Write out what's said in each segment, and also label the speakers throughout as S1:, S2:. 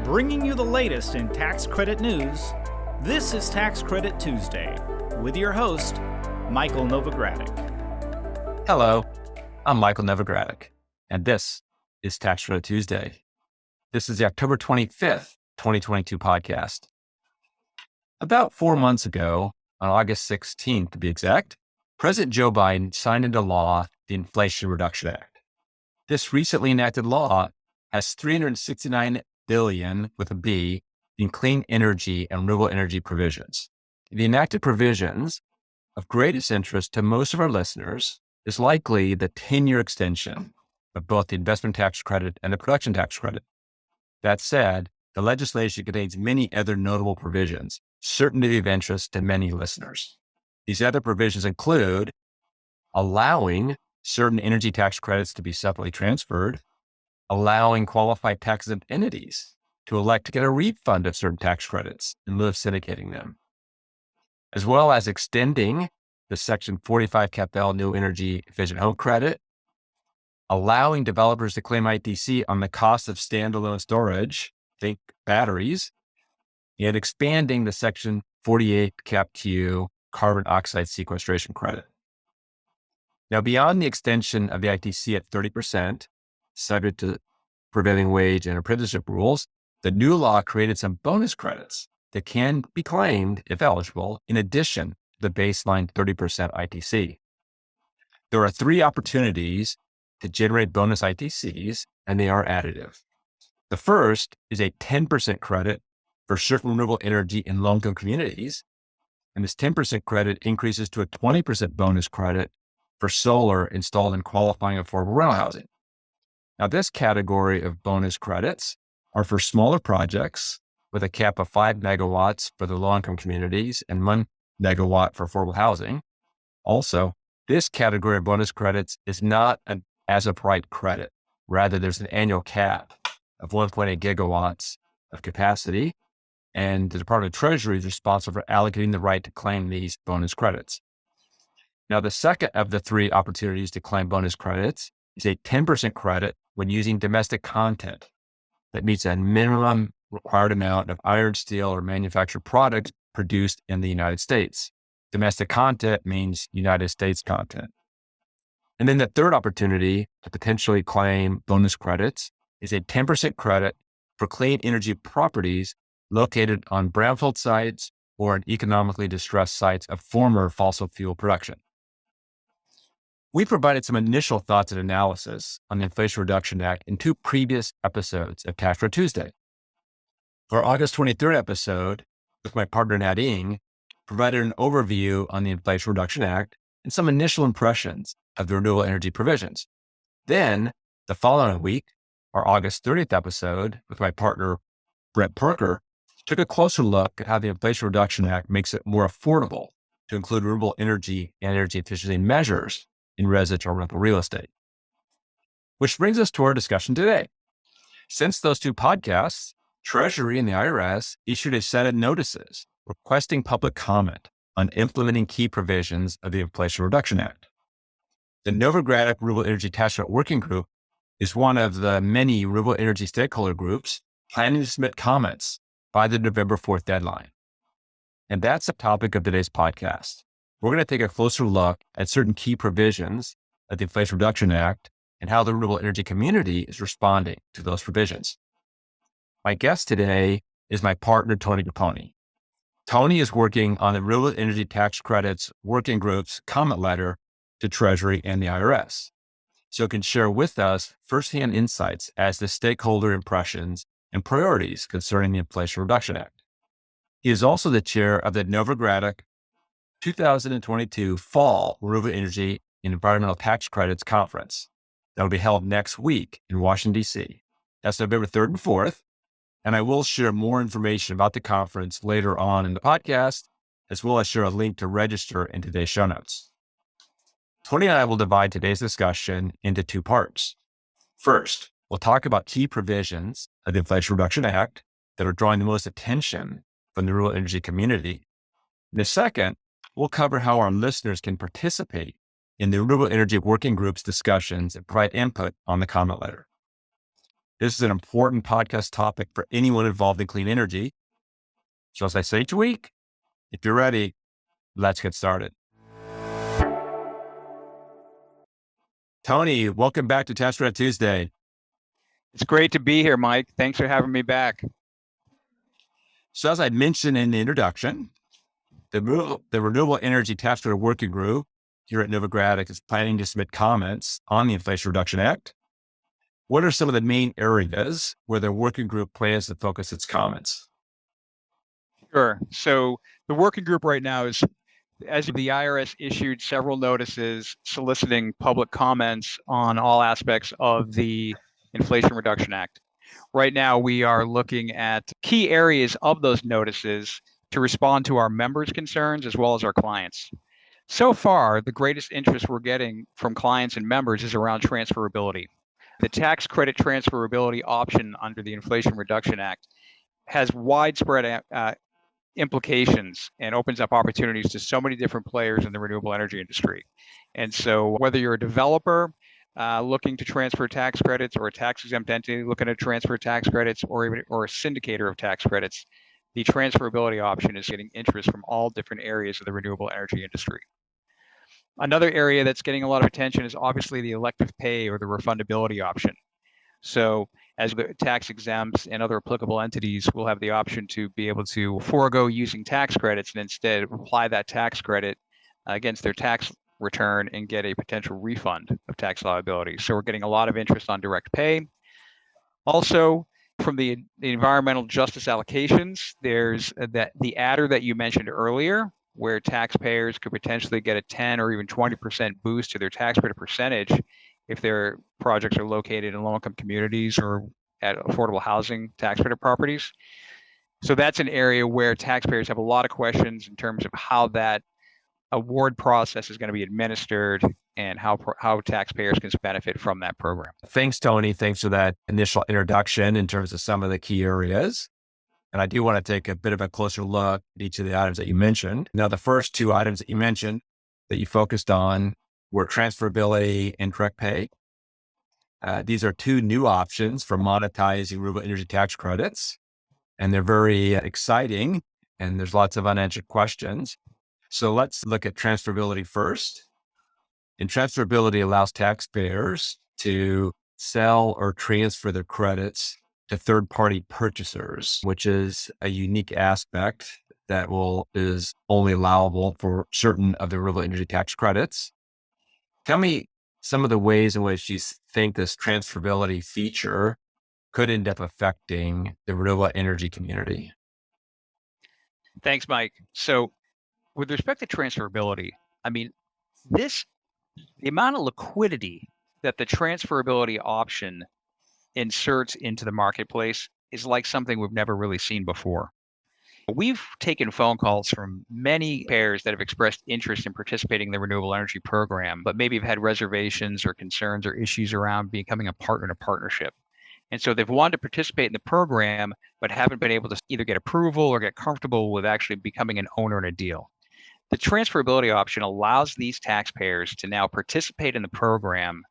S1: Bringing you the latest in tax credit news, this is Tax Credit Tuesday with your host, Michael Novogradac.
S2: Hello, I'm Michael Novogradac, and this is Tax Credit Tuesday. This is the October 25th, 2022 podcast. About 4 months ago, on August 16th to be exact, President Joe Biden signed into law the Inflation Reduction Act. This recently enacted law has $369 billion with a B in clean energy and renewable energy provisions. The enacted provisions of greatest interest to most of our listeners is likely the 10-year extension of both the investment tax credit and the production tax credit. That said, the legislation contains many other notable provisions, certain to be of interest to many listeners. These other provisions include allowing certain energy tax credits to be separately transferred, allowing qualified tax-exempt entities to elect to get a refund of certain tax credits in lieu of syndicating them, as well as extending the Section 45 Cap-L New Energy Efficient Home Credit, allowing developers to claim ITC on the cost of standalone storage, think batteries, and expanding the Section 48 Cap-Q carbon oxide sequestration credit. Now, beyond the extension of the ITC at 30%, subject to prevailing wage and apprenticeship rules, the new law created some bonus credits that can be claimed, if eligible, in addition to the baseline 30% ITC. There are 3 opportunities to generate bonus ITCs, and they are additive. The first is a 10% credit for certain renewable energy in low-income communities, and this 10% credit increases to a 20% bonus credit for solar installed in qualifying affordable rental housing. Now, this category of bonus credits are for smaller projects with a cap of 5 megawatts for the low-income communities and 1 megawatt for affordable housing. Also, this category of bonus credits is not an as-of-right credit. Rather, there's an annual cap of 1.8 gigawatts of capacity, and the Department of Treasury is responsible for allocating the right to claim these bonus credits. Now, the second of the 3 opportunities to claim bonus credits is a 10% credit when using domestic content that meets a minimum required amount of iron, steel, or manufactured products produced in the United States. Domestic content means United States content. And then the third opportunity to potentially claim bonus credits is a 10% credit for clean energy properties located on brownfield sites or in economically distressed sites of former fossil fuel production. We provided some initial thoughts and analysis on the Inflation Reduction Act in 2 previous episodes of Tax Credit Tuesday. Our August 23rd episode with my partner Nadine provided an overview on the Inflation Reduction Act and some initial impressions of the renewable energy provisions. Then, the following week, our August 30th episode with my partner Brett Parker took a closer look at how the Inflation Reduction Act makes it more affordable to include renewable energy and energy efficiency measures in residential rental real estate. Which brings us to our discussion today. Since those 2 podcasts, Treasury and the IRS issued a set of notices requesting public comment on implementing key provisions of the Inflation Reduction Act. The Novogradac Renewable Energy Tax Credit Working Group is one of the many renewable energy stakeholder groups planning to submit comments by the November 4th deadline. And that's the topic of today's podcast. We're going to take a closer look at certain key provisions of the Inflation Reduction Act and how the renewable energy community is responding to those provisions. My guest today is my partner, Tony Capone. Tony is working on the Renewable Energy Tax Credits Working Group's comment letter to Treasury and the IRS, so can share with us firsthand insights as to stakeholder impressions and priorities concerning the Inflation Reduction Act. He is also the chair of the Novogradac 2022 Fall Renewable Energy and Environmental Tax Credits Conference that will be held next week in Washington, D.C. That's November 3rd and 4th. And I will share more information about the conference later on in the podcast, as well as share a link to register in today's show notes. Tony and I will divide today's discussion into 2 parts. First, we'll talk about key provisions of the Inflation Reduction Act that are drawing the most attention from the renewable energy community. In the second, we'll cover how our listeners can participate in the Renewable Energy Working Group's discussions and provide input on the comment letter. This is an important podcast topic for anyone involved in clean energy. So as I say each week, if you're ready, let's get started. Tony, welcome back to Tax Credit Tuesday.
S3: It's great to be here, Mike. Thanks for having me back.
S2: So as I mentioned in the introduction, the Renewable Energy Tax Credit Working Group here at Novogradac is planning to submit comments on the Inflation Reduction Act. What are some of the main areas where the working group plans to focus its comments?
S3: Sure. So the working group right now is, as the IRS issued several notices soliciting public comments on all aspects of the Inflation Reduction Act. Right now, we are looking at key areas of those notices to respond to our members' concerns as well as our clients. So far, the greatest interest we're getting from clients and members is around transferability. The tax credit transferability option under the Inflation Reduction Act has widespread implications and opens up opportunities to so many different players in the renewable energy industry. And so whether you're a developer looking to transfer tax credits, or a tax exempt entity looking to transfer tax credits, or a syndicator of tax credits, the transferability option is getting interest from all different areas of the renewable energy industry. Another area that's getting a lot of attention is obviously the elective pay or the refundability option. So as the tax exempts and other applicable entities will have the option to be able to forego using tax credits and instead apply that tax credit against their tax return and get a potential refund of tax liability. So we're getting a lot of interest on direct pay. Also, from the environmental justice allocations, there's the adder that you mentioned earlier, where taxpayers could potentially get a 10 or even 20% boost to their tax credit percentage if their projects are located in low-income communities or at affordable housing tax credit properties. So that's an area where taxpayers have a lot of questions in terms of how that award process is going to be administered and how taxpayers can benefit from that program.
S2: Thanks, Tony. Thanks for that initial introduction in terms of some of the key areas. And I do want to take a bit of a closer look at each of the items that you mentioned. Now, the first two items that you mentioned that you focused on were transferability and direct pay. These are two new options for monetizing renewable energy tax credits, and they're very exciting, and there's lots of unanswered questions. So let's look at transferability first. And transferability allows taxpayers to sell or transfer their credits to third-party purchasers, which is a unique aspect that is only allowable for certain of the renewable energy tax credits. Tell me some of the ways in which you think this transferability feature could end up affecting the renewable energy community.
S3: Thanks, Mike. So with respect to transferability, I mean, the amount of liquidity that the transferability option inserts into the marketplace is like something we've never really seen before. We've taken phone calls from many payers that have expressed interest in participating in the renewable energy program, but maybe have had reservations or concerns or issues around becoming a partner in a partnership. And so they've wanted to participate in the program, but haven't been able to either get approval or get comfortable with actually becoming an owner in a deal. The transferability option allows these taxpayers to now participate in the program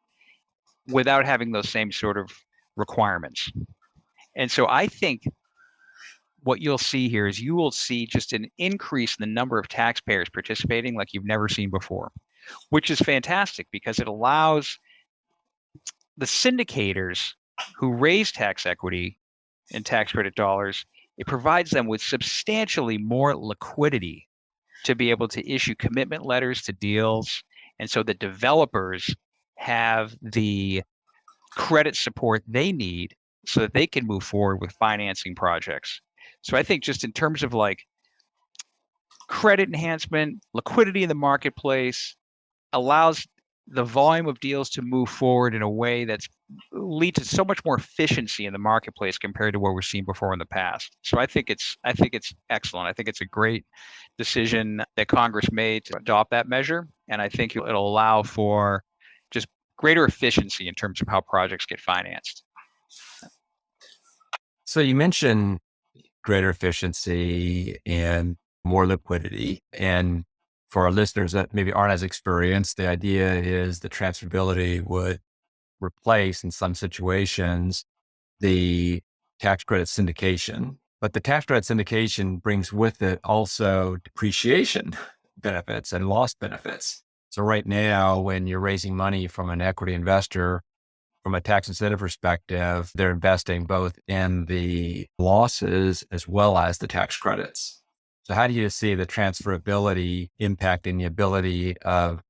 S3: without having those same sort of requirements. And so I think what you'll see here is you will see just an increase in the number of taxpayers participating like you've never seen before, which is fantastic because it allows the syndicators who raise tax equity and tax credit dollars, it provides them with substantially more liquidity to be able to issue commitment letters to deals. And so the developers have the credit support they need so that they can move forward with financing projects. So I think just in terms of like credit enhancement, liquidity in the marketplace allows the volume of deals to move forward in a way that's lead to so much more efficiency in the marketplace compared to what we've seen before in the past. So I think it's excellent. I think it's a great decision that Congress made to adopt that measure. And I think it'll allow for just greater efficiency in terms of how projects get financed.
S2: So you mentioned greater efficiency and more liquidity. And for our listeners that maybe aren't as experienced, the idea is the transferability would replace in some situations the tax credit syndication. But the tax credit syndication brings with it also depreciation benefits and loss benefits. So right now, when you're raising money from an equity investor, from a tax incentive perspective, they're investing both in the losses as well as the tax credits. So how do you see the transferability impacting the ability of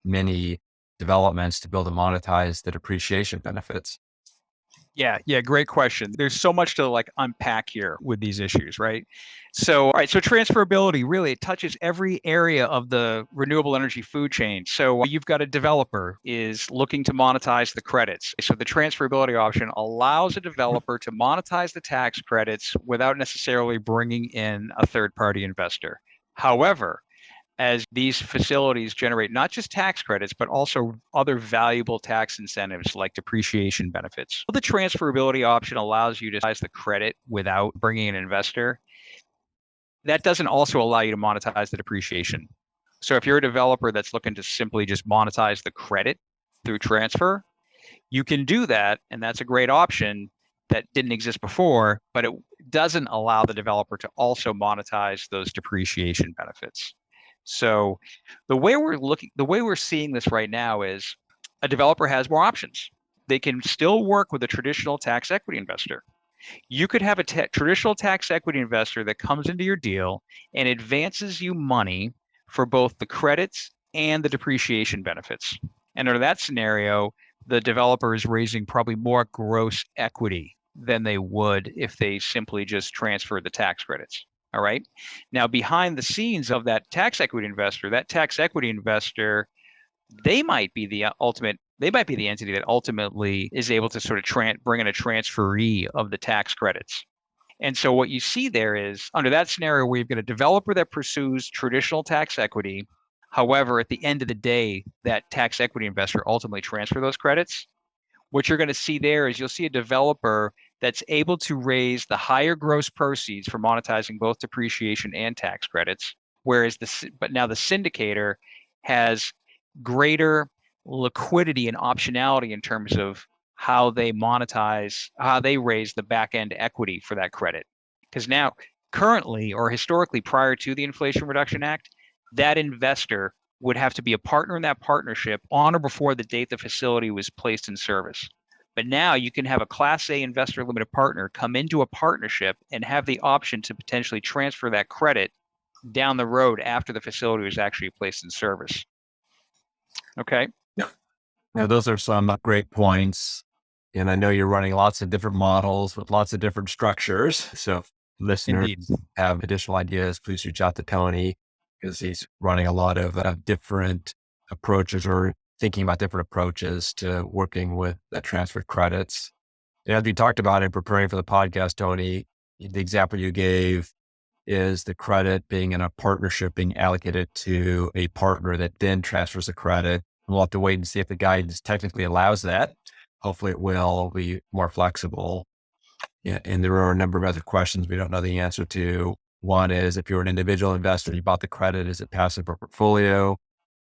S2: many developments to be able to monetize the depreciation benefits?
S3: Yeah, great question. There's so much to like unpack here with these issues, right? So, all right, so transferability really it touches every area of the renewable energy food chain. So, you've got a developer is looking to monetize the credits. So, the transferability option allows a developer to monetize the tax credits without necessarily bringing in a third-party investor. However, as these facilities generate not just tax credits, but also other valuable tax incentives like depreciation benefits. The transferability option allows you to size the credit without bringing an investor. That doesn't also allow you to monetize the depreciation. So if you're a developer that's looking to simply just monetize the credit through transfer, you can do that. And that's a great option that didn't exist before, but it doesn't allow the developer to also monetize those depreciation benefits. So the way we're seeing this right now is a developer has more options. They can still work with a traditional tax equity investor. You could have a traditional tax equity investor that comes into your deal and advances you money for both the credits and the depreciation benefits. And under that scenario, the developer is raising probably more gross equity than they would if they simply just transferred the tax credits. All right. Now, behind the scenes of that tax equity investor, they might be the entity that ultimately is able to sort of bring in a transferee of the tax credits. And so what you see there is under that scenario where you've got a developer that pursues traditional tax equity. However, at the end of the day, that tax equity investor ultimately transfer those credits. What you're going to see there is you'll see a developer that's able to raise the higher gross proceeds for monetizing both depreciation and tax credits, whereas but now the syndicator has greater liquidity and optionality in terms of how they raise the back end equity for that credit. Because now, currently or historically prior to the Inflation Reduction Act, that investor would have to be a partner in that partnership on or before the date the facility was placed in service. But now you can have a Class A investor limited partner come into a partnership and have the option to potentially transfer that credit down the road after the facility was actually placed in service. Okay.
S2: Yeah. Now, those are some great points. And I know you're running lots of different models with lots of different structures. So if listeners
S3: Indeed.
S2: have additional ideas, please reach out to Tony because he's running a lot of different approaches or thinking about different approaches to working with the transferred credits. And as we talked about in preparing for the podcast, Tony, the example you gave is the credit being in a partnership being allocated to a partner that then transfers the credit. We'll have to wait and see if the guidance technically allows that. Hopefully it will be more flexible. Yeah, and there are a number of other questions we don't know the answer to. One is if you're an individual investor, you bought the credit, is it passive or portfolio?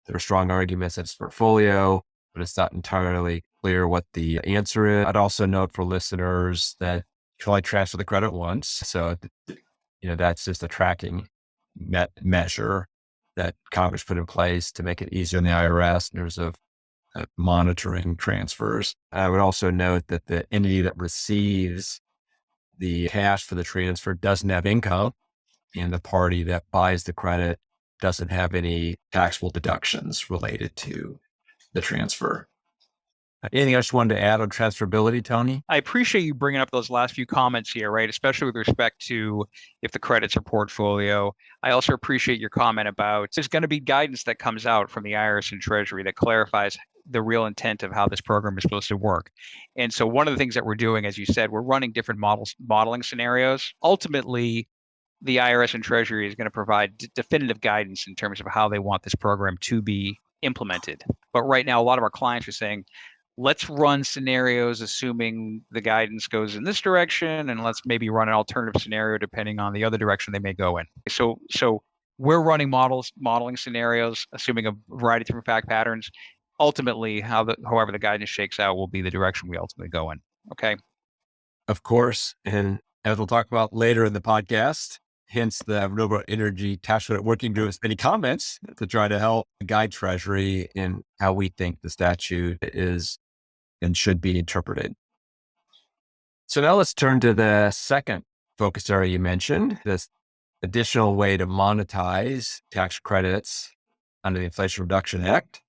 S2: There are strong arguments that it's portfolio, but it's not entirely clear what the answer is. I'd also note for listeners that you can only transfer the credit once. So, that's just a tracking measure that Congress put in place to make it easier on the IRS in terms of monitoring transfers. I would also note that the entity that receives the cash for the transfer doesn't have income, and the party that buys the credit doesn't have any taxable deductions related to the transfer. Anything else you wanted to add on transferability, Tony?
S3: I appreciate you bringing up those last few comments here, right? Especially with respect to if the credits are portfolio. I also appreciate your comment about there's going to be guidance that comes out from the IRS and Treasury that clarifies the real intent of how this program is supposed to work. And so one of the things that we're doing, as you said, we're running different modeling scenarios. Ultimately, the IRS and Treasury is going to provide definitive guidance in terms of how they want this program to be implemented. But right now, a lot of our clients are saying, let's run scenarios assuming the guidance goes in this direction, and let's maybe run an alternative scenario depending on the other direction they may go in. So we're running modeling scenarios, assuming a variety of different fact patterns. Ultimately, however the guidance shakes out will be the direction we ultimately go in. Okay.
S2: Of course, and as we'll talk about later in the podcast, hence the renewable energy tax credit working group has many comments to try to help guide Treasury in how we think the statute is and should be interpreted. So now let's turn to the second focus area you mentioned, this additional way to monetize tax credits under the Inflation Reduction Act.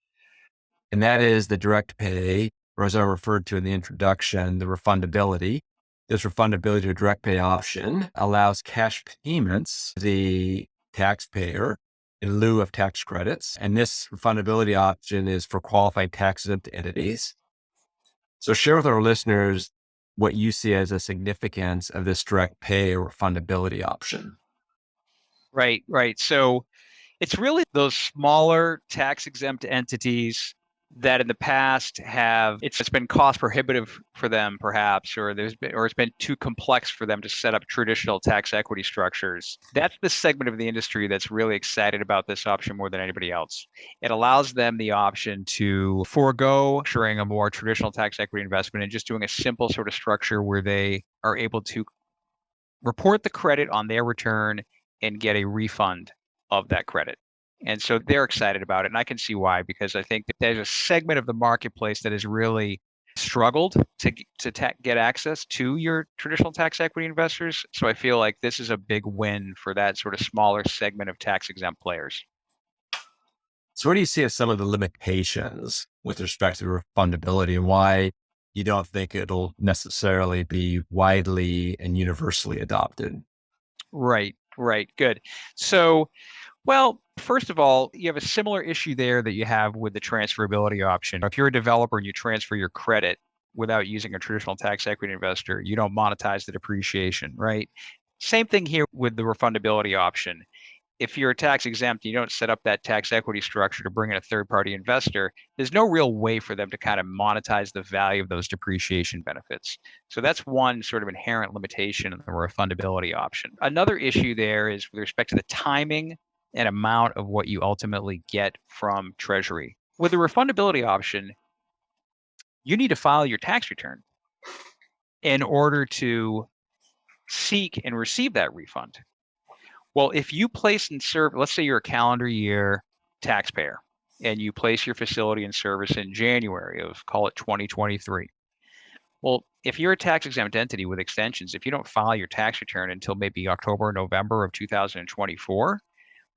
S2: And that is the direct pay, or as I referred to in the introduction, the refundability. This refundability to direct pay option allows cash payments to the taxpayer in lieu of tax credits. And this refundability option is for qualified tax exempt entities. So share with our listeners what you see as a significance of this direct pay or refundability option.
S3: Right, right. So it's really those smaller tax exempt entities that in the past it's been cost prohibitive for them perhaps, or it's been too complex for them to set up traditional tax equity structures. That's the segment of the industry that's really excited about this option more than anybody else. It allows them the option to forego structuring a more traditional tax equity investment and just doing a simple sort of structure where they are able to report the credit on their return and get a refund of that credit. And so they're excited about it. And I can see why, because I think that there's a segment of the marketplace that has really struggled to get access to your traditional tax equity investors. So I feel like this is a big win for that sort of smaller segment of tax exempt players.
S2: So what do you see as some of the limitations with respect to refundability and why you don't think it'll necessarily be widely and universally adopted?
S3: Right, right. Good. So, well, first of all, you have a similar issue there that you have with the transferability option. If you're a developer and you transfer your credit without using a traditional tax equity investor, you don't monetize the depreciation, right? Same thing here with the refundability option. If you're tax exempt, you don't set up that tax equity structure to bring in a third party investor, there's no real way for them to kind of monetize the value of those depreciation benefits. So that's one sort of inherent limitation of the refundability option. Another issue there is with respect to the timing and amount of what you ultimately get from Treasury. With the refundability option, you need to file your tax return in order to seek and receive that refund. Well, if you place in service, let's say you're a calendar year taxpayer and you place your facility in service in January of, call it 2023. Well, if you're a tax exempt entity with extensions, if you don't file your tax return until maybe October or November of 2024,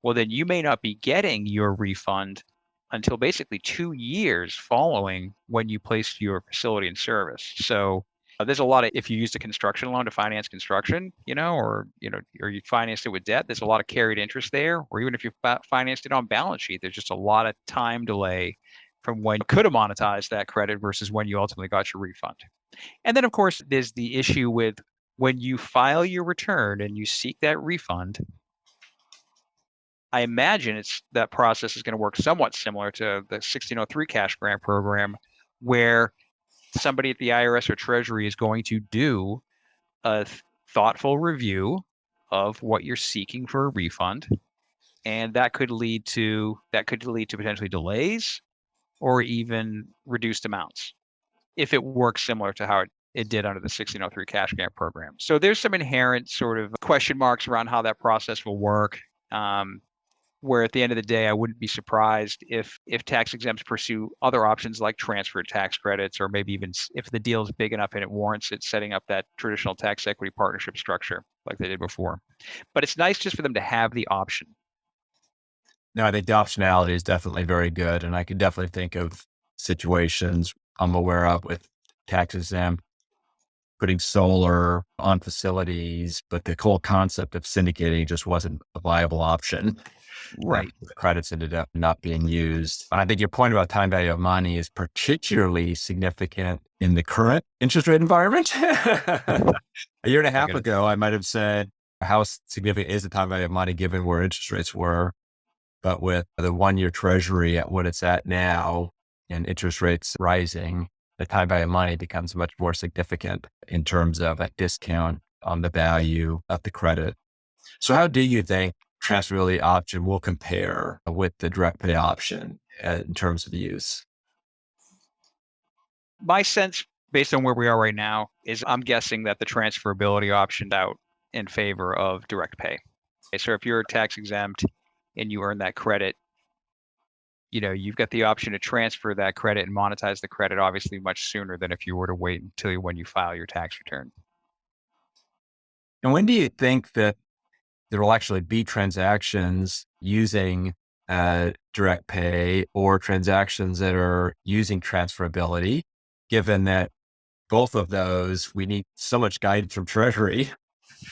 S3: well, then you may not be getting your refund until basically 2 years following when you placed your facility in service. So there's a lot of, if you used a construction loan to finance construction, or you financed it with debt, there's a lot of carried interest there. Or even if you financed it on balance sheet, there's just a lot of time delay from when you could have monetized that credit versus when you ultimately got your refund. And then, of course, there's the issue with when you file your return and you seek that refund. I imagine that process is going to work somewhat similar to the 1603 cash grant program, where somebody at the IRS or Treasury is going to do a thoughtful review of what you're seeking for a refund, and that could lead to potentially delays or even reduced amounts if it works similar to how it did under the 1603 cash grant program. So there's some inherent sort of question marks around how that process will work. Where at the end of the day, I wouldn't be surprised if tax exempts pursue other options like transfer tax credits, or maybe even if the deal is big enough and it warrants it, setting up that traditional tax equity partnership structure like they did before. But it's nice just for them to have the option.
S2: No, I think the optionality is definitely very good. And I can definitely think of situations I'm aware of with tax exempt, putting solar on facilities, but the whole concept of syndicating just wasn't a viable option.
S3: Right.
S2: The credits ended up not being used. I think your point about time value of money is particularly significant in the current interest rate environment. A year and a half ago, I might have said, how significant is the time value of money given where interest rates were? But with the 1-year Treasury at what it's at now and interest rates rising, the time value of money becomes much more significant in terms of a discount on the value of the credit. So how do you think transferability option will compare with the direct pay option in terms of use?
S3: My sense based on where we are right now, is I'm guessing that the transferability optioned out in favor of direct pay. Okay, so if you're tax exempt and you earn that credit, you've got the option to transfer that credit and monetize the credit obviously much sooner than if you were to wait until when you file your tax return.
S2: And when do you think that there will actually be transactions using direct pay or transactions that are using transferability, given that both of those, we need so much guidance from Treasury.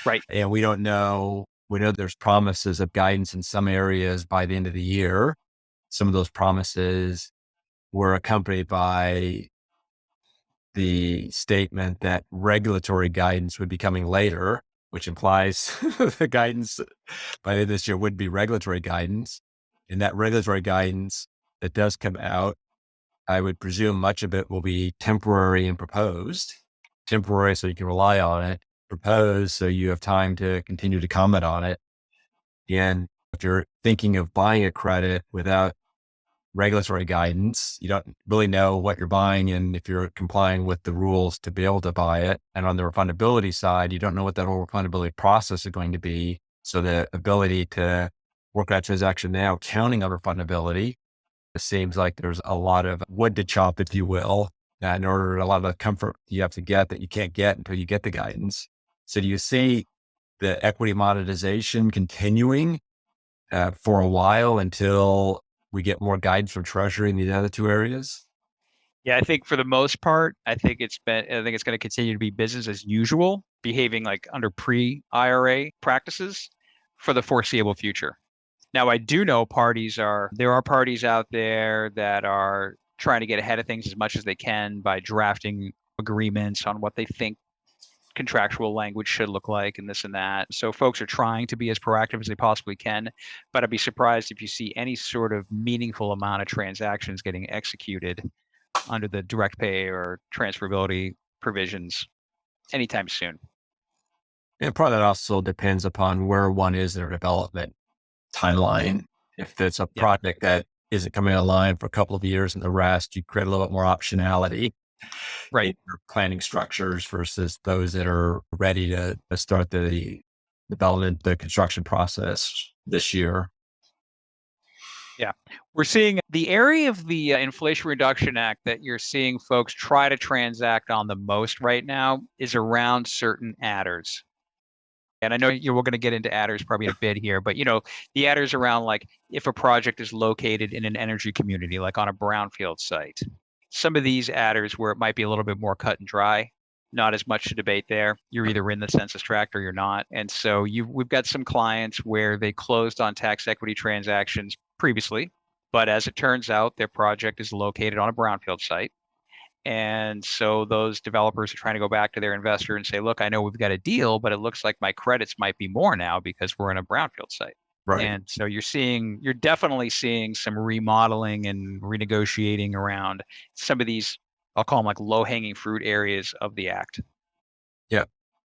S3: Right.
S2: And we don't know, we know there's promises of guidance in some areas by the end of the year. Some of those promises were accompanied by the statement that regulatory guidance would be coming later, which implies the guidance by the end of this year would be regulatory guidance. And that regulatory guidance that does come out, I would presume much of it will be temporary and proposed. Temporary so you can rely on it, proposed so you have time to continue to comment on it. And if you're thinking of buying a credit without regulatory guidance, you don't really know what you're buying and if you're complying with the rules to be able to buy it. And on the refundability side, you don't know what that whole refundability process is going to be. So the ability to work that transaction now, counting on refundability, it seems like there's a lot of wood to chop, if you will, in order a lot of the comfort you have to get that you can't get until you get the guidance. So do you see the equity monetization continuing for a while until we get more guidance from Treasury in these other two areas?
S3: Yeah, I think for the most part, I think it's going to continue to be business as usual, behaving like under pre-IRA practices for the foreseeable future. Now, I do know there are parties out there that are trying to get ahead of things as much as they can by drafting agreements on what they think contractual language should look like and this and that. So folks are trying to be as proactive as they possibly can, but I'd be surprised if you see any sort of meaningful amount of transactions getting executed under the direct pay or transferability provisions anytime soon.
S2: And part of that also depends upon where one is in their development timeline. If it's a project that isn't coming online for a couple of years and the rest, you create a little bit more optionality in your planning structures versus those that are ready to start the development, the construction process this year.
S3: Yeah. We're seeing the area of the Inflation Reduction Act that you're seeing folks try to transact on the most right now is around certain adders. And I know we're going to get into adders probably in a bit here, but the adders around like if a project is located in an energy community, like on a brownfield site. Some of these adders where it might be a little bit more cut and dry, not as much to debate there. You're either in the census tract or you're not. And so we've got some clients where they closed on tax equity transactions previously, but as it turns out, their project is located on a brownfield site. And so those developers are trying to go back to their investor and say, look, I know we've got a deal, but it looks like my credits might be more now because we're in a brownfield site.
S2: Right.
S3: And so you're definitely seeing some remodeling and renegotiating around some of these, I'll call them like low hanging fruit areas of the act.
S2: Yeah.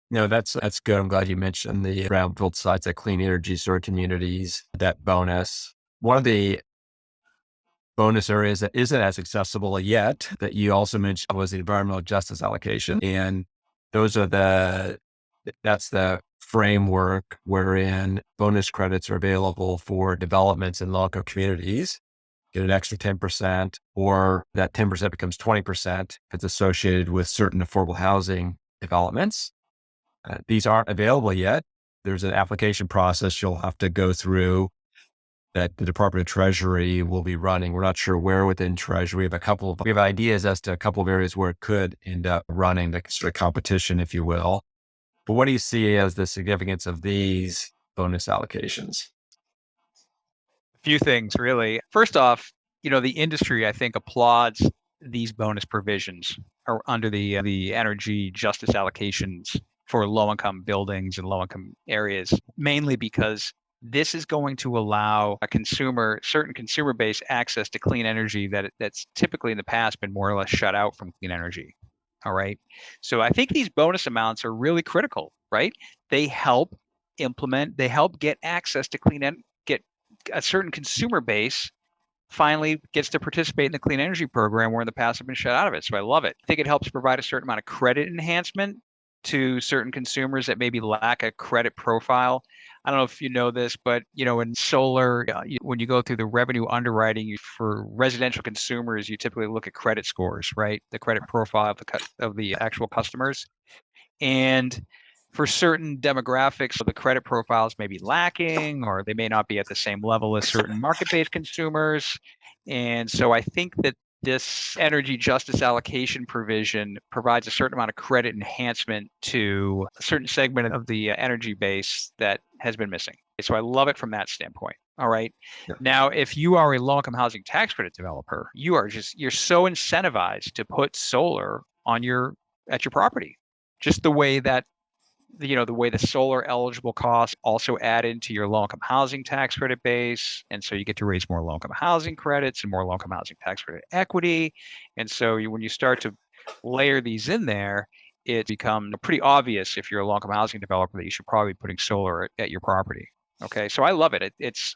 S2: No, that's good. I'm glad you mentioned the brownfield sites, that clean energy sort of communities, that bonus. One of the bonus areas that isn't as accessible yet that you also mentioned was the environmental justice allocation. And that's the framework wherein bonus credits are available for developments in local communities, get an extra 10%, or that 10% becomes 20% if it's associated with certain affordable housing developments. These aren't available yet. There's an application process you'll have to go through that the Department of Treasury will be running. We're not sure where within Treasury. We have ideas as to a couple of areas where it could end up running, the sort of competition, if you will. But what do you see as the significance of these bonus allocations?
S3: A few things, really. First off, the industry, I think, applauds these bonus provisions under the energy justice allocations for low-income buildings and low-income areas, mainly because this is going to allow certain consumer base access to clean energy that's typically in the past been more or less shut out from clean energy. All right. So I think these bonus amounts are really critical, right? They help get access to get a certain consumer base finally gets to participate in the clean energy program where in the past have been shut out of it. So I love it. I think it helps provide a certain amount of credit enhancement to certain consumers that maybe lack a credit profile. I don't know if you know this, but in solar, when you go through the revenue underwriting for residential consumers, you typically look at credit scores, right? The credit profile of the actual customers. And for certain demographics, the credit profiles may be lacking, or they may not be at the same level as certain market-based consumers. And so I think that this energy justice allocation provision provides a certain amount of credit enhancement to a certain segment of the energy base that has been missing. So I love it from that standpoint. All right.
S2: Yeah.
S3: Now, if you are a low-income housing tax credit developer, you're so incentivized to put solar at your property. Just the way that the way the solar eligible costs also add into your low-income housing tax credit base. And so you get to raise more low-income housing credits and more low-income housing tax credit equity. And so when you start to layer these in there, it becomes pretty obvious if you're a low-income housing developer that you should probably be putting solar at your property. Okay, so I love it. It's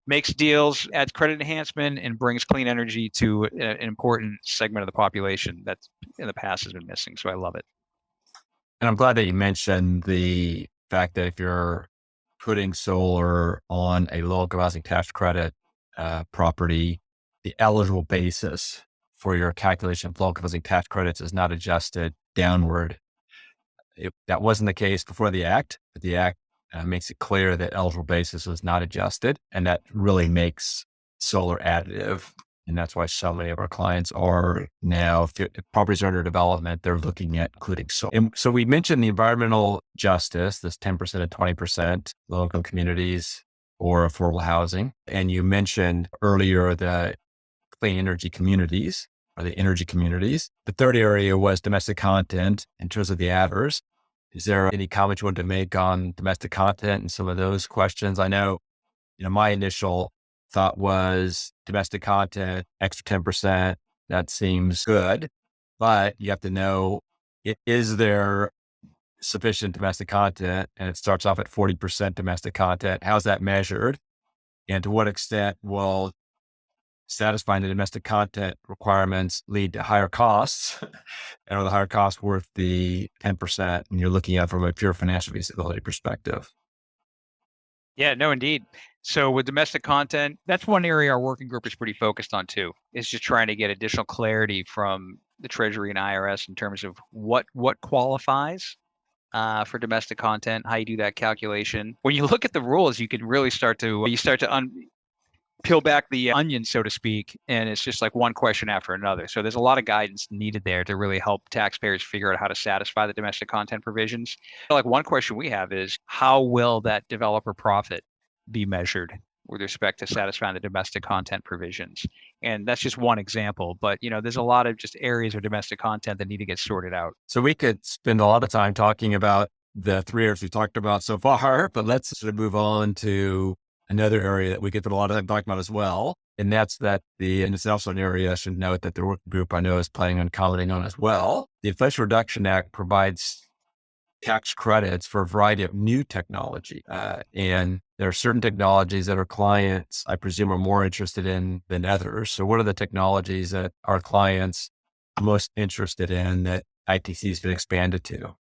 S3: makes deals, adds credit enhancement, and brings clean energy to an important segment of the population that in the past has been missing. So I love it.
S2: And I'm glad that you mentioned the fact that if you're putting solar on a low-income housing tax credit property, the eligible basis for your calculation of low-income housing tax credits is not adjusted downward. That wasn't the case before the Act, but the Act makes it clear that eligible basis was not adjusted, and that really makes solar additive. And that's why so many of our clients are now, if properties are under development, they're looking at including solar. And so we mentioned the environmental justice, this 10% and 20% low-income communities or affordable housing. And you mentioned earlier the clean energy communities or the energy communities. The third area was domestic content in terms of the adders. Is there any comment you want to make on domestic content and some of those questions? I know, my initial thought was domestic content, extra 10%. That seems good, but you have to know, is there sufficient domestic content? And it starts off at 40% domestic content. How's that measured? And to what extent will satisfying the domestic content requirements lead to higher costs? And are the higher costs worth the 10% when you're looking at it from a pure financial feasibility perspective?
S3: Yeah, no, indeed. So with domestic content, that's one area our working group is pretty focused on too. Is just trying to get additional clarity from the Treasury and IRS in terms of what qualifies for domestic content, how you do that calculation. When you look at the rules, you can really start to peel back the onion, so to speak, and it's just like one question after another. So there's a lot of guidance needed there to really help taxpayers figure out how to satisfy the domestic content provisions. Like one question we have is, how will that developer profit be measured with respect to satisfying the domestic content provisions? And that's just one example, but there's a lot of just areas of domestic content that need to get sorted out.
S2: So we could spend a lot of time talking about the three areas we've talked about so far, but let's sort of move on to another area that we could put a lot of time talking about as well. And that's and it's also an area I should note that the working group I know is planning on commenting on as well. The Inflation Reduction Act provides tax credits for a variety of new technology. And there are certain technologies that our clients, I presume, are more interested in than others. So what are the technologies that our clients are most interested in that ITC has been expanded to?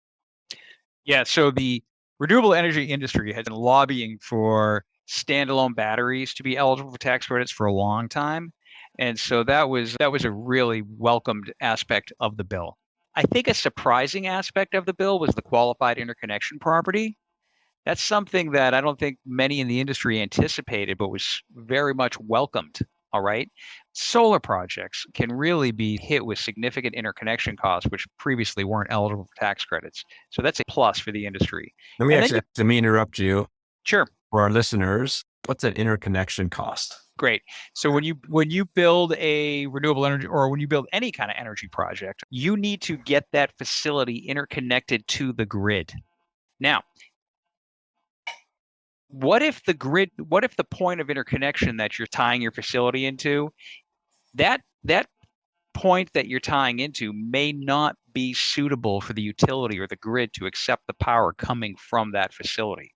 S3: Yeah, so the renewable energy industry has been lobbying for standalone batteries to be eligible for tax credits for a long time. And so that was a really welcomed aspect of the bill. I think a surprising aspect of the bill was the qualified interconnection property. That's something that I don't think many in the industry anticipated, but was very much welcomed. All right. Solar projects can really be hit with significant interconnection costs, which previously weren't eligible for tax credits. So that's a plus for the industry.
S2: Let me interrupt you.
S3: Sure.
S2: For our listeners, what's an interconnection cost?
S3: Great. So when you build a renewable energy or when you build any kind of energy project, you need to get that facility interconnected to the grid. Now, what if the point of interconnection that you're tying your facility into, that point that you're tying into may not be suitable for the utility or the grid to accept the power coming from that facility.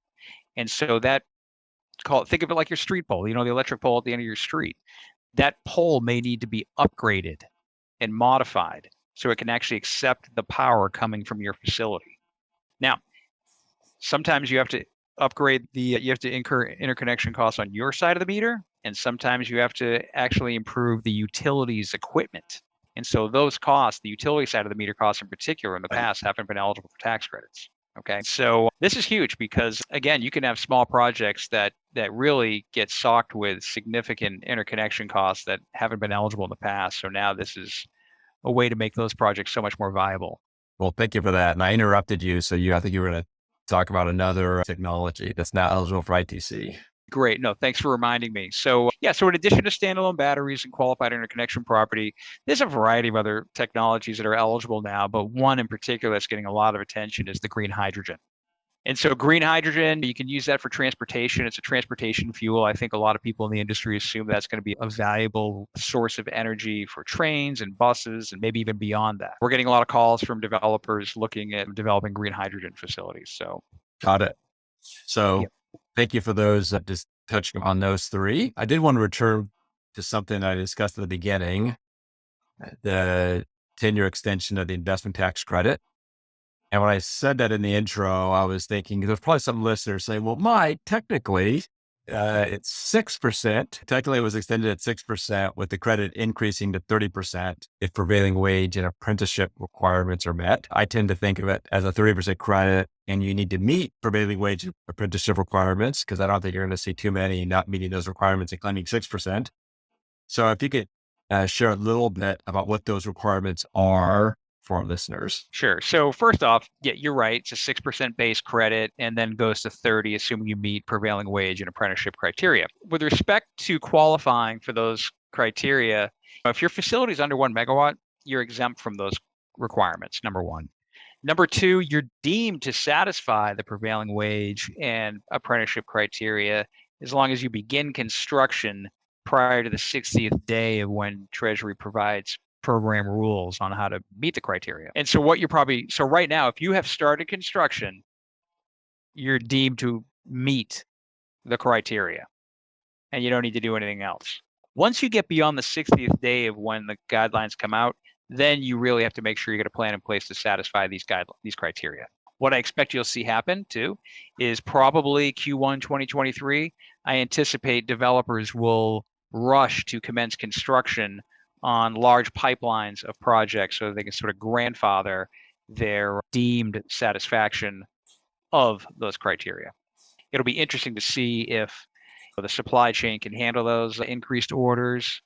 S3: And so think of it like your street pole, the electric pole at the end of your street. that pole may need to be upgraded and modified so it can actually accept the power coming from your facility. Now, sometimes you have to incur interconnection costs on your side of the meter, and sometimes you have to actually improve the utilities equipment. And so those costs, the utility side of the meter costs in particular in the past, haven't been eligible for tax credits. Okay. So this is huge because again, you can have small projects that really get socked with significant interconnection costs that haven't been eligible in the past. So now this is a way to make those projects so much more viable.
S2: Well, thank you for that. And I interrupted you. So I think you were going to talk about another technology that's not eligible for ITC.
S3: Great. No, thanks for reminding me. So so in addition to standalone batteries and qualified interconnection property, there's a variety of other technologies that are eligible now, but one in particular that's getting a lot of attention is the green hydrogen. And so green hydrogen, you can use that for transportation. It's a transportation fuel. I think a lot of people in the industry assume that's going to be a valuable source of energy for trains and buses and maybe even beyond that. We're getting a lot of calls from developers looking at developing green hydrogen facilities. So
S2: got it. So thank you for those, just touching on those three. I did want to return to something I discussed at the beginning, the 10-year extension of the investment tax credit. And when I said that in the intro, I was thinking there's probably some listeners saying, well, Mike, technically, it's 6%. Technically, it was extended at 6% with the credit increasing to 30% if prevailing wage and apprenticeship requirements are met. I tend to think of it as a 30% credit, and you need to meet prevailing wage and apprenticeship requirements because I don't think you're going to see too many not meeting those requirements and claiming 6%. So if you could share a little bit about what those requirements are for our listeners.
S3: Sure. So first off, you're right. It's a 6% base credit and then goes to 30, assuming you meet prevailing wage and apprenticeship criteria. With respect to qualifying for those criteria, if your facility is under 1 megawatt, you're exempt from those requirements, number one. Number two, you're deemed to satisfy the prevailing wage and apprenticeship criteria as long as you begin construction prior to the 60th day of when Treasury provides program rules on how to meet the criteria. And so right now, if you have started construction, you're deemed to meet the criteria and you don't need to do anything else. Once you get beyond the 60th day of when the guidelines come out, then you really have to make sure you get a plan in place to satisfy these criteria. What I expect you'll see happen too is probably Q1 2023. I anticipate developers will rush to commence construction on large pipelines of projects so they can sort of grandfather their deemed satisfaction of those criteria. It'll be interesting to see if the supply chain can handle those increased orders.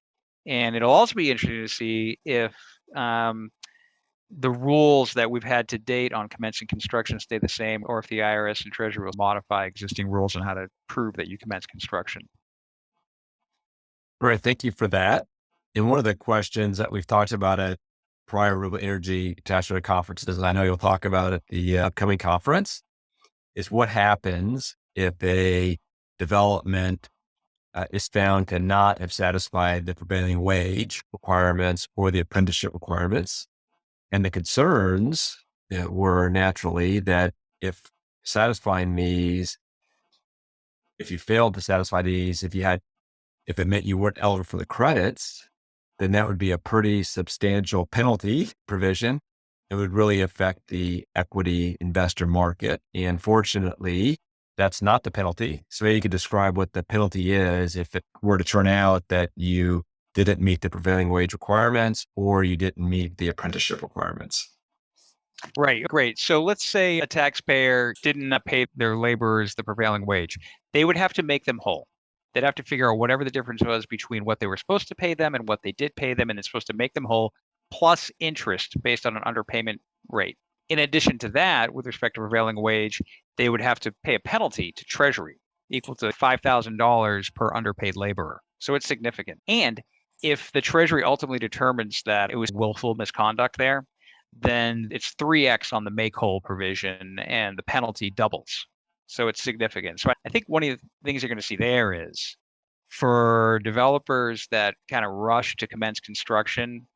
S3: And it'll also be interesting to see if the rules that we've had to date on commencing construction stay the same, or if the IRS and Treasury will modify existing rules on how to prove that you commence construction.
S2: Great. Thank you for that. And one of the questions that we've talked about at prior renewable energy tax credit conferences, and I know you'll talk about at the upcoming conference, is what happens if a development is found to not have satisfied the prevailing wage requirements or the apprenticeship requirements. And the concerns were naturally that if you failed to satisfy these, if it meant you weren't eligible for the credits, then that would be a pretty substantial penalty provision. It would really affect the equity investor market. And fortunately, that's not the penalty. So maybe you could describe what the penalty is if it were to turn out that you didn't meet the prevailing wage requirements or you didn't meet the apprenticeship requirements.
S3: Right. Great. So let's say a taxpayer didn't pay their laborers the prevailing wage. They would have to make them whole. They'd have to figure out whatever the difference was between what they were supposed to pay them and what they did pay them, and it's supposed to make them whole, plus interest based on an underpayment rate. In addition to that, with respect to prevailing wage, they would have to pay a penalty to Treasury equal to $5,000 per underpaid laborer. So it's significant. And if the Treasury ultimately determines that it was willful misconduct there, then it's 3x on the make whole provision and the penalty doubles. So it's significant. So I think one of the things you're going to see there is for developers that kind of rush to commence construction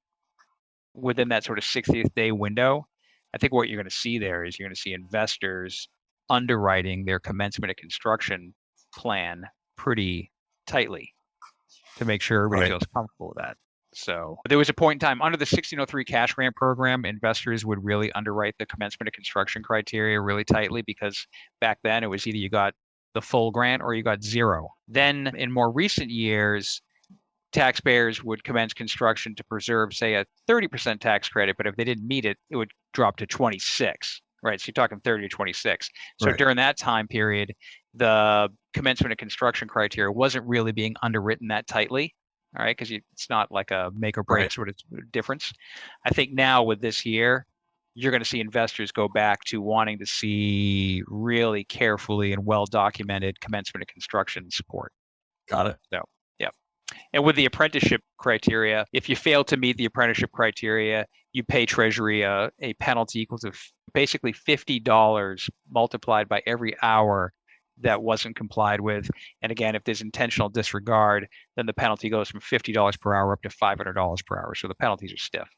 S3: within that sort of 60th day window, I think what you're going to see there is you're going to see investors underwriting their commencement of construction plan pretty tightly. to make sure everybody
S2: Right.
S3: feels comfortable with that. So there was a point in time under the 1603 cash grant program, investors would really underwrite the commencement of construction criteria really tightly because back then it was either you got the full grant or you got zero. Then in more recent years, taxpayers would commence construction to preserve, say, a 30% tax credit, but if they didn't meet it, it would drop to 26, right? So you're talking 30 to 26. So
S2: Right.
S3: during that time period, the commencement of construction criteria wasn't really being underwritten that tightly, all right? Because it's not like a make or break
S2: Right.
S3: sort of difference. I think now with this year, you're going to see investors go back to wanting to see really carefully and well documented commencement of construction support.
S2: Got it.
S3: So, yeah. And with the apprenticeship criteria, if you fail to meet the apprenticeship criteria, you pay Treasury a penalty equal to basically $50 multiplied by every hour that wasn't complied with. And again, if there's intentional disregard, then the penalty goes from $50 per hour up to $500 per hour. So the penalties are stiff.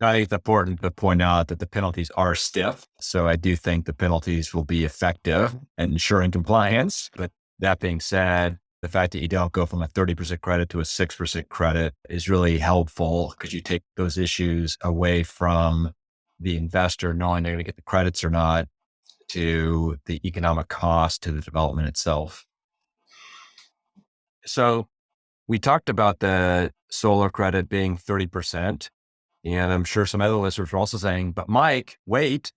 S2: I think it's important to point out that the penalties are stiff. So I do think the penalties will be effective at ensuring compliance. But that being said, the fact that you don't go from a 30% credit to a 6% credit is really helpful because you take those issues away from the investor knowing they're going to get the credits or not to the economic cost to the development itself. So we talked about the solar credit being 30%. And I'm sure some other listeners are also saying, but Mike, wait,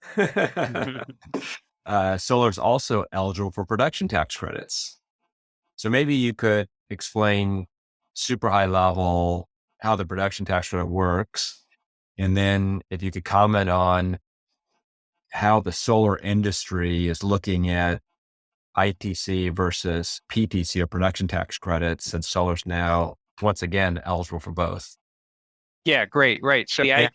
S2: solar is also eligible for production tax credits. So maybe you could explain super high level how the production tax credit works. And then if you could comment on how the solar industry is looking at ITC versus PTC or production tax credits, since solar's now, once again, eligible for both.
S3: Yeah, great, right. So
S2: Let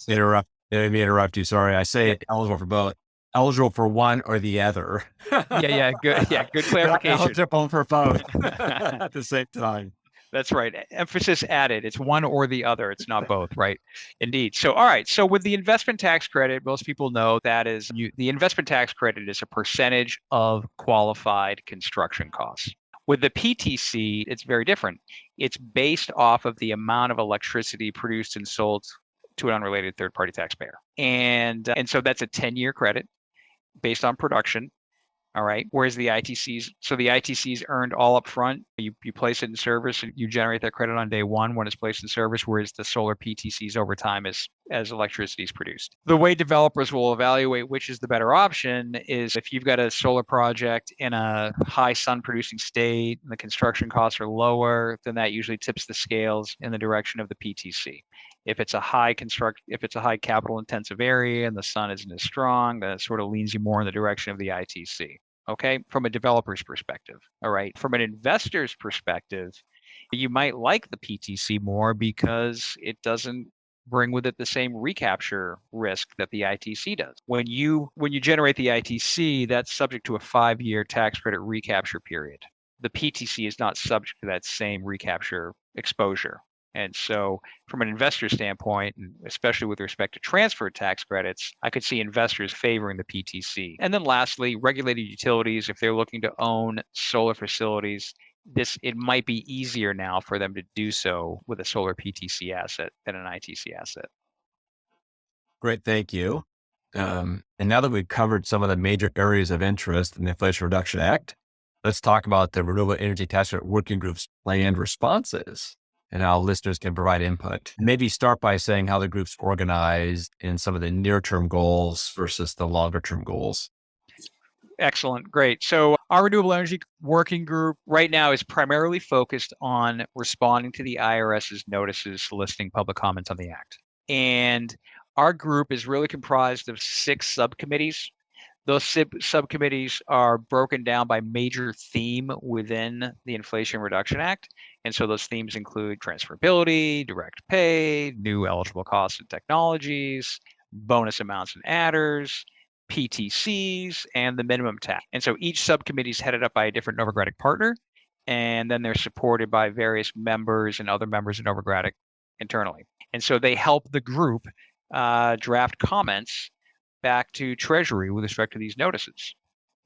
S2: me interrupt you. Sorry. I say eligible for both. Eligible for one or the other.
S3: good clarification.
S2: Eligible for both at the same time.
S3: That's right. Emphasis added. It's one or the other. It's not both, right? Indeed. So, all right. So with the investment tax credit, most people know that is the investment tax credit is a percentage of qualified construction costs. With the PTC, it's very different. It's based off of the amount of electricity produced and sold to an unrelated third-party taxpayer. And so that's a 10-year credit based on production. All right. Whereas the ITCs earned all up front. You place it in service and you generate that credit on day one when it's placed in service, whereas the solar PTCs over time as electricity is produced. The way developers will evaluate which is the better option is if you've got a solar project in a high sun producing state and the construction costs are lower, then that usually tips the scales in the direction of the PTC. If it's a high capital intensive area and the sun isn't as strong, then it sort of leans you more in the direction of the ITC. Okay. From a developer's perspective. All right. From an investor's perspective, you might like the PTC more because it doesn't bring with it the same recapture risk that the ITC does. When you generate the ITC, that's subject to a 5-year tax credit recapture period. The PTC is not subject to that same recapture exposure. And so from an investor standpoint, and especially with respect to transfer tax credits, I could see investors favoring the PTC. And then lastly, regulated utilities, if they're looking to own solar facilities, it might be easier now for them to do so with a solar PTC asset than an ITC asset.
S2: Great. Thank you. And now that we've covered some of the major areas of interest in the Inflation Reduction Act, let's talk about the Renewable Energy Tax Credit Working Group's planned responses and how listeners can provide input. Maybe start by saying how the group's organized in some of the near-term goals versus the longer-term goals.
S3: Excellent. Great. So our Renewable Energy Working Group right now is primarily focused on responding to the IRS's notices soliciting public comments on the Act. And our group is really comprised of 6 subcommittees. Those subcommittees are broken down by major theme within the Inflation Reduction Act. And so those themes include transferability, direct pay, new eligible costs and technologies, bonus amounts and adders, PTCs, and the minimum tax. And so each subcommittee is headed up by a different Novogradac partner, and then they're supported by various members and other members of Novogradac internally. And so they help the group draft comments back to Treasury with respect to these notices.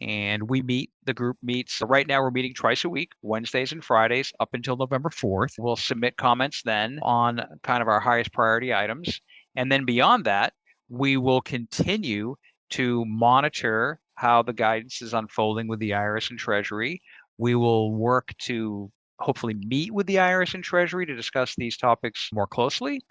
S3: And the group meets. Right now, we're meeting twice a week, Wednesdays and Fridays, up until November 4th. We'll submit comments then on kind of our highest priority items. And then beyond that, we will continue to monitor how the guidance is unfolding with the IRS and Treasury. We will work to hopefully meet with the IRS and Treasury to discuss these topics more closely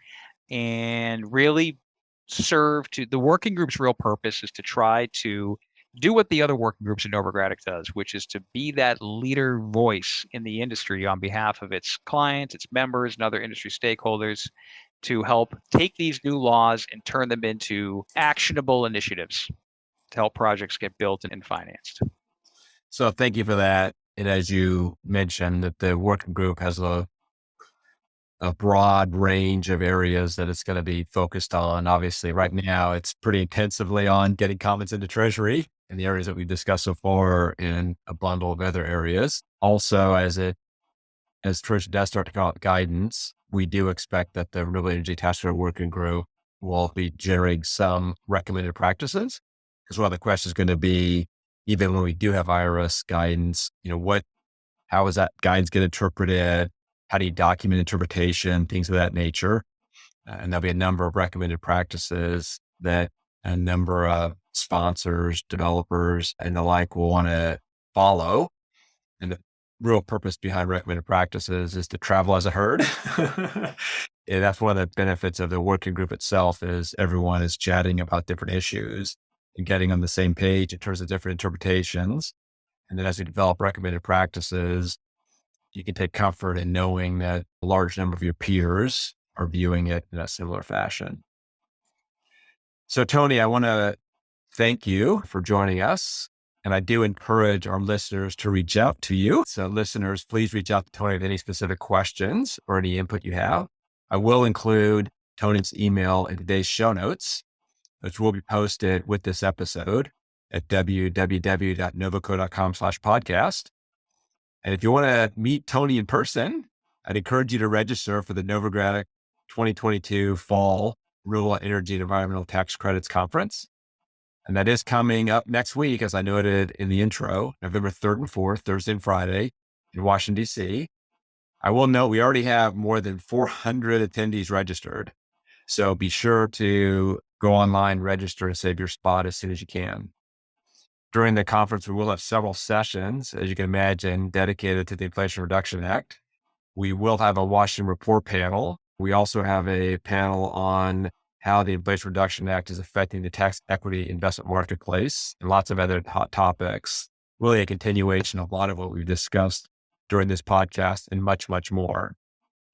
S3: and really serve to the working group's real purpose is to try to do what the other working groups in Novogradac does, which is to be that leader voice in the industry on behalf of its clients, its members, and other industry stakeholders to help take these new laws and turn them into actionable initiatives to help projects get built and financed.
S2: So thank you for that. And as you mentioned, that the working group has a broad range of areas that it's going to be focused on. Obviously, right now, it's pretty intensively on getting comments into Treasury in the areas that we've discussed so far in a bundle of other areas. Also, as Treasury does start to come out with guidance, we do expect that the Renewable Energy Task Force Working Group will be generating some recommended practices. Because one of the questions is going to be, even when we do have IRS guidance, how is that guidance get interpreted? How do you document interpretation, things of that nature? And there'll be a number of recommended practices that a number of sponsors, developers, and the like will want to follow. And the real purpose behind recommended practices is to travel as a herd. And that's one of the benefits of the working group itself is everyone is chatting about different issues and getting on the same page in terms of different interpretations. And then as we develop recommended practices, you can take comfort in knowing that a large number of your peers are viewing it in a similar fashion. So, Tony, I want to thank you for joining us. And I do encourage our listeners to reach out to you. So, listeners, please reach out to Tony with any specific questions or any input you have. I will include Tony's email in today's show notes, which will be posted with this episode at www.novoco.com/podcast. And if you want to meet Tony in person, I'd encourage you to register for the Novogradac 2022 Fall Renewable Energy and Environmental Tax Credits Conference. And that is coming up next week, as I noted in the intro, November 3rd and 4th, Thursday and Friday in Washington, D.C. I will note we already have more than 400 attendees registered. So be sure to go online, register, and save your spot as soon as you can. During the conference, we will have several sessions, as you can imagine, dedicated to the Inflation Reduction Act. We will have a Washington Report panel. We also have a panel on how the Inflation Reduction Act is affecting the tax equity investment marketplace and lots of other hot topics. Really a continuation of a lot of what we've discussed during this podcast and much, much more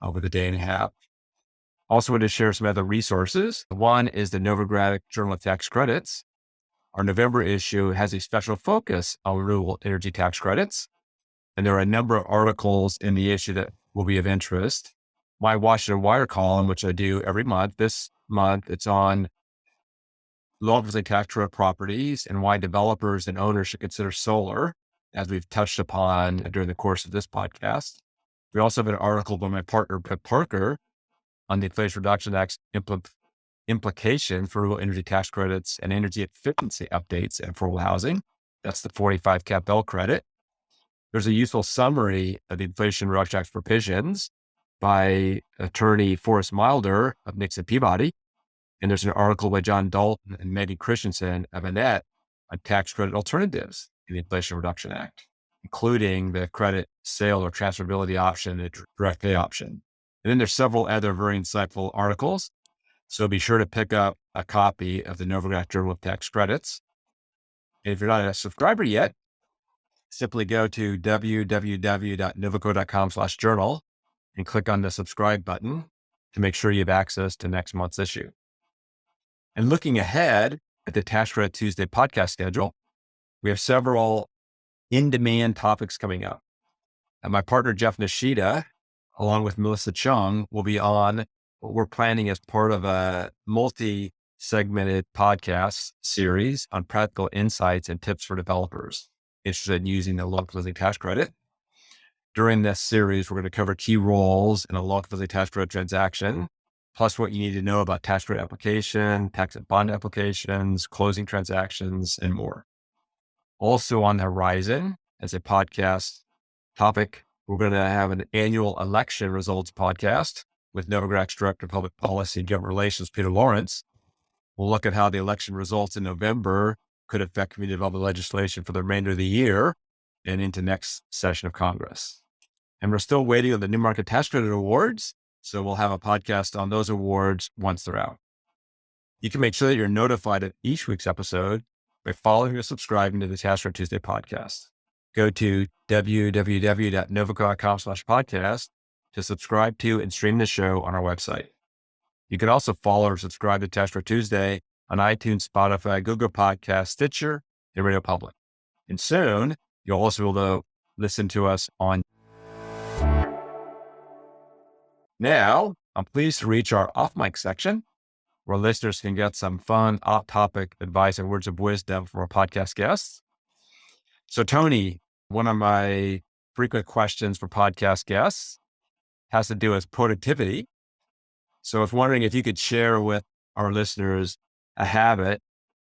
S2: over the day and a half. Also want to share some other resources. One is the Novogradac Journal of Tax Credits. Our November issue has a special focus on renewable energy tax credits. And there are a number of articles in the issue that will be of interest. My Washington Wire column, which I do every month, this month, it's on long-term tax credit properties and why developers and owners should consider solar, as we've touched upon during the course of this podcast. We also have an article by my partner, Pip Parker, on the Inflation Reduction Act's implication for renewable energy tax credits and energy efficiency updates and affordable housing. That's the 45 cap credit. There's a useful summary of the Inflation Reduction Act provisions by attorney Forrest Milder of Nixon Peabody. And there's an article by John Dalton and Megan Christensen of Annette on tax credit alternatives in the Inflation Reduction Act, including the credit sale or transferability option and the direct pay option. And then there's several other very insightful articles. So be sure to pick up a copy of the Novogradac Journal of Tax Credits. And if you're not a subscriber yet, simply go to www.novoco.com/journal and click on the subscribe button to make sure you have access to next month's issue. And looking ahead at the Tax Credit Tuesday podcast schedule, we have several in-demand topics coming up. And my partner, Jeff Nishida, along with Melissa Chung, will be on what we're planning as part of a multi-segmented podcast series on practical insights and tips for developers interested in using the local living tax credit. During this series, we're going to cover key roles in a local living tax credit transaction, plus what you need to know about tax credit application, tax and bond applications, closing transactions, and more. Also on the horizon as a podcast topic, we're going to have an annual election results podcast with Novograt's Director of Public Policy and Government Relations, Peter Lawrence. We'll look at how the election results in November could affect community development legislation for the remainder of the year and into next session of Congress. And we're still waiting on the New Market Tax Credit Awards, so we'll have a podcast on those awards once they're out. You can make sure that you're notified of each week's episode by following or subscribing to the Tax Credit Tuesday podcast. Go to www.novoco.com/podcast to subscribe to and stream the show on our website. You can also follow or subscribe to Tax Credit Tuesday on iTunes, Spotify, Google Podcasts, Stitcher, and Radio Public. And soon, you'll also be able to listen to us on. Now, I'm pleased to reach our off-mic section, where listeners can get some fun off-topic advice and words of wisdom from our podcast guests. So, Tony, one of my frequent questions for podcast guests has to do with productivity. So I was wondering if you could share with our listeners a habit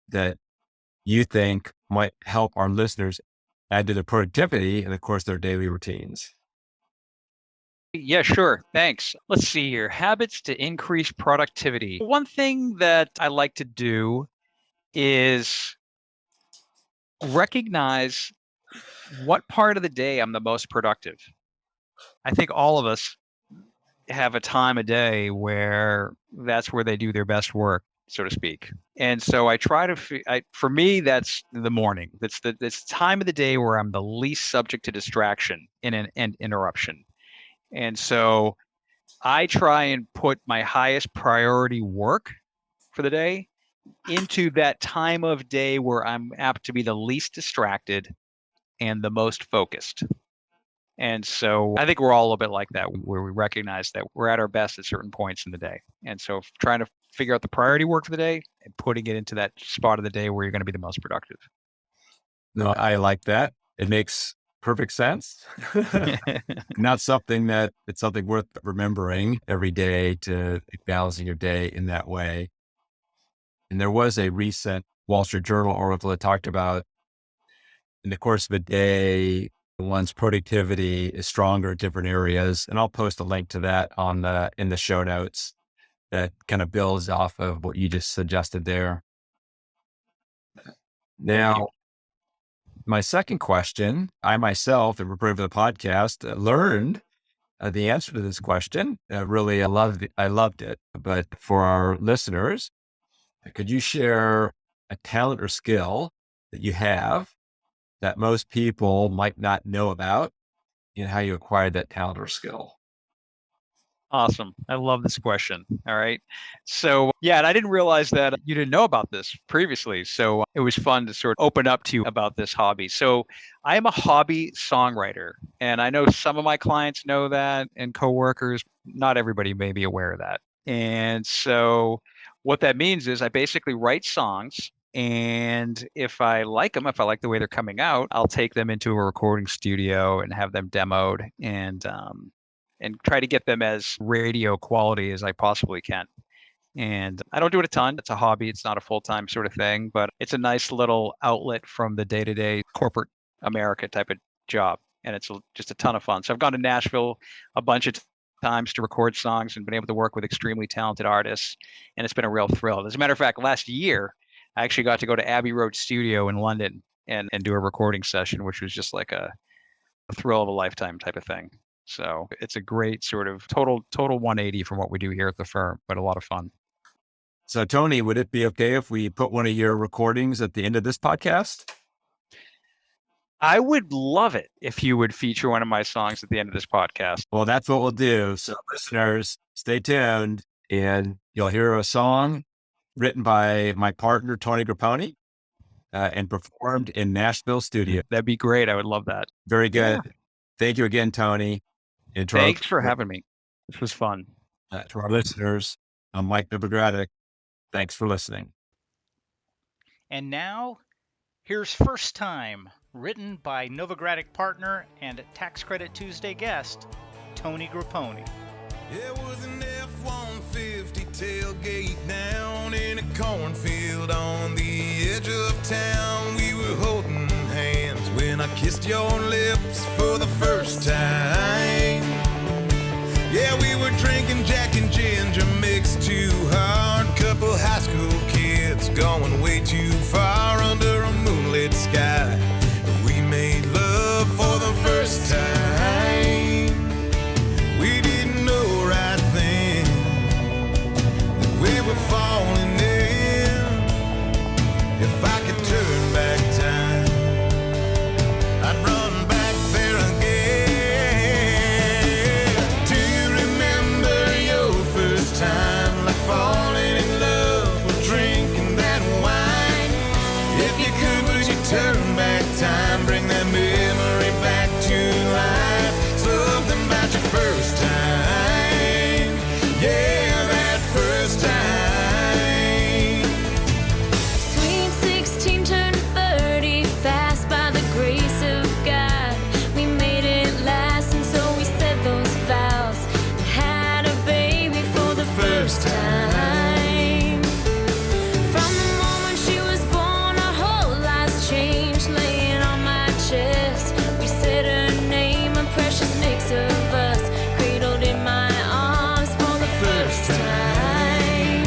S2: that you think might help our listeners add to their productivity and, of course, their daily routines.
S3: Yeah, sure. Thanks. Let's see here. Habits to increase productivity. One thing that I like to do is recognize what part of the day I'm the most productive. I think all of us have a time of day where that's where they do their best work, so to speak. And so I try to, for me, that's the morning. That's the time of the day where I'm the least subject to distraction and interruption. And so I try and put my highest priority work for the day into that time of day where I'm apt to be the least distracted and the most focused. And so I think we're all a little bit like that, where we recognize that we're at our best at certain points in the day. And so trying to figure out the priority work for the day and putting it into that spot of the day where you're going to be the most productive.
S2: No, I like that. It makes perfect sense. Not something that it's something worth remembering every day to balancing your day in that way. And there was a recent Wall Street Journal article that talked about in the course of a day, one's productivity is stronger in different areas. And I'll post a link to that in the show notes that kind of builds off of what you just suggested there. Now, my second question, I myself, in preparing for the podcast, learned the answer to this question. Really, I loved it. But for our listeners, could you share a talent or skill that you have that most people might not know about and how you acquired that talent or skill?
S3: Awesome. I love this question. All right. So yeah, and I didn't realize that you didn't know about this previously. So it was fun to sort of open up to you about this hobby. So I am a hobby songwriter, and I know some of my clients know that and coworkers. Not everybody may be aware of that. And so what that means is I basically write songs. And if I like them, if I like the way they're coming out, I'll take them into a recording studio and have them demoed and try to get them as radio quality as I possibly can. And I don't do it a ton. It's a hobby. It's not a full-time sort of thing, but it's a nice little outlet from the day-to-day corporate America type of job. And it's just a ton of fun. So I've gone to Nashville a bunch of times to record songs and been able to work with extremely talented artists. And it's been a real thrill. As a matter of fact, last year, I actually got to go to Abbey Road Studio in London and do a recording session, which was just like a thrill of a lifetime type of thing. So it's a great sort of total 180 from what we do here at the firm, but a lot of fun.
S2: So Tony, would it be okay if we put one of your recordings at the end of this podcast?
S3: I would love it if you would feature one of my songs at the end of this podcast.
S2: Well, that's what we'll do. So listeners, stay tuned and you'll hear a song written by my partner, Tony Grapponi, and performed in Nashville studio.
S3: That'd be great. I would love that.
S2: Very good. Yeah. Thank you again, Tony. And
S3: thanks for having me. This was fun.
S2: To our listeners, I'm Mike Novograttic. Thanks for listening.
S1: And now, here's First Time, written by Novograttic partner and Tax Credit Tuesday guest, Tony Grapponi.
S4: It was an F-150 tailgate down in a cornfield on the edge of town. We were holding hands. when I kissed your lips for the first time. Yeah, we were drinking Jack and Ginger mixed too hard. Couple high school kids going way too far under a moonlit sky. We made love for the first time. We didn't know right then that we were falling in. If I could turn back time, I'd run back there again. Do you remember your first time, like falling in love or drinking that wine? If you could, would you turn back time, bring that memory back to life? Something about your first time, yeah, that first time.
S5: Sweet 16 turned 30 fast by the grace of God. We made it last, and so we said those vows and had a baby for the first time. From the moment she was born, our whole lives changed. Laying on my chest, we said her name, a precious mix of us, cradled in my arms for the first time.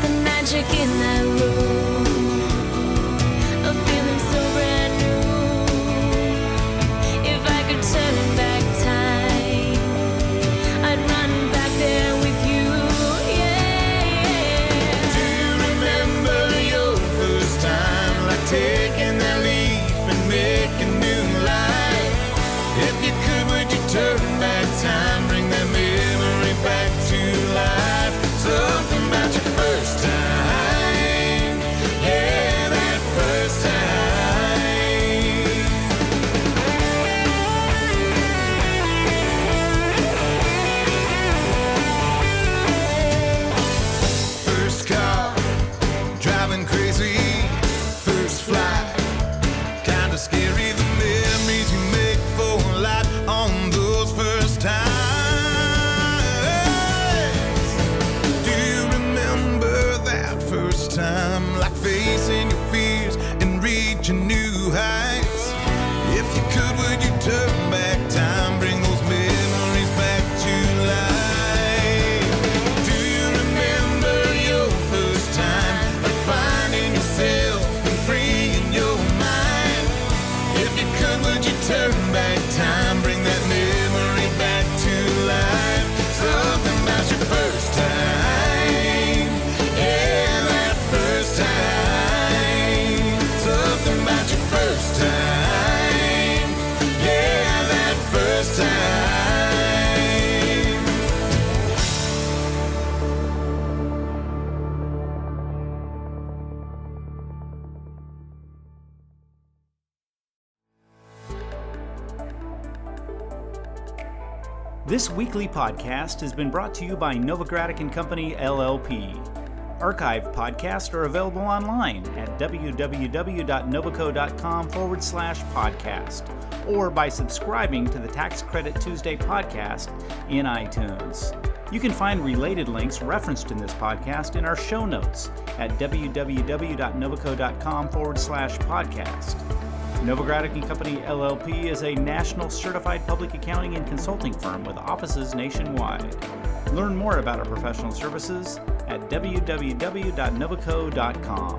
S5: The magic in that room, a feeling so brand new. If I could turn back time, I'd run back there with you, yeah.
S4: Do you remember your first time, like taking that leap and making new life? If you could, would you turn back time, bring that memory back to life? Something about your first time, yeah, that first time. First car, driving crazy. First flight, kinda scary, the memories you make for life on those first times. Do you remember that first time, like facing your fears and reaching new heights? If you could, would you turn back time, bring those memories back to life? Do you remember your first time, like finding yourself and freeing your mind? If you could, would you turn back time, bring that memory back to life? Something about your first time, yeah, that first time. Something about your first time, yeah, that first time.
S1: This weekly podcast has been brought to you by Novogradac & Company, LLP. Archived podcasts are available online at www.novaco.com/podcast or by subscribing to the Tax Credit Tuesday podcast in iTunes. You can find related links referenced in this podcast in our show notes at www.novaco.com/podcast. Novogradac & Company, LLP is a national certified public accounting and consulting firm with offices nationwide. Learn more about our professional services at www.novaco.com.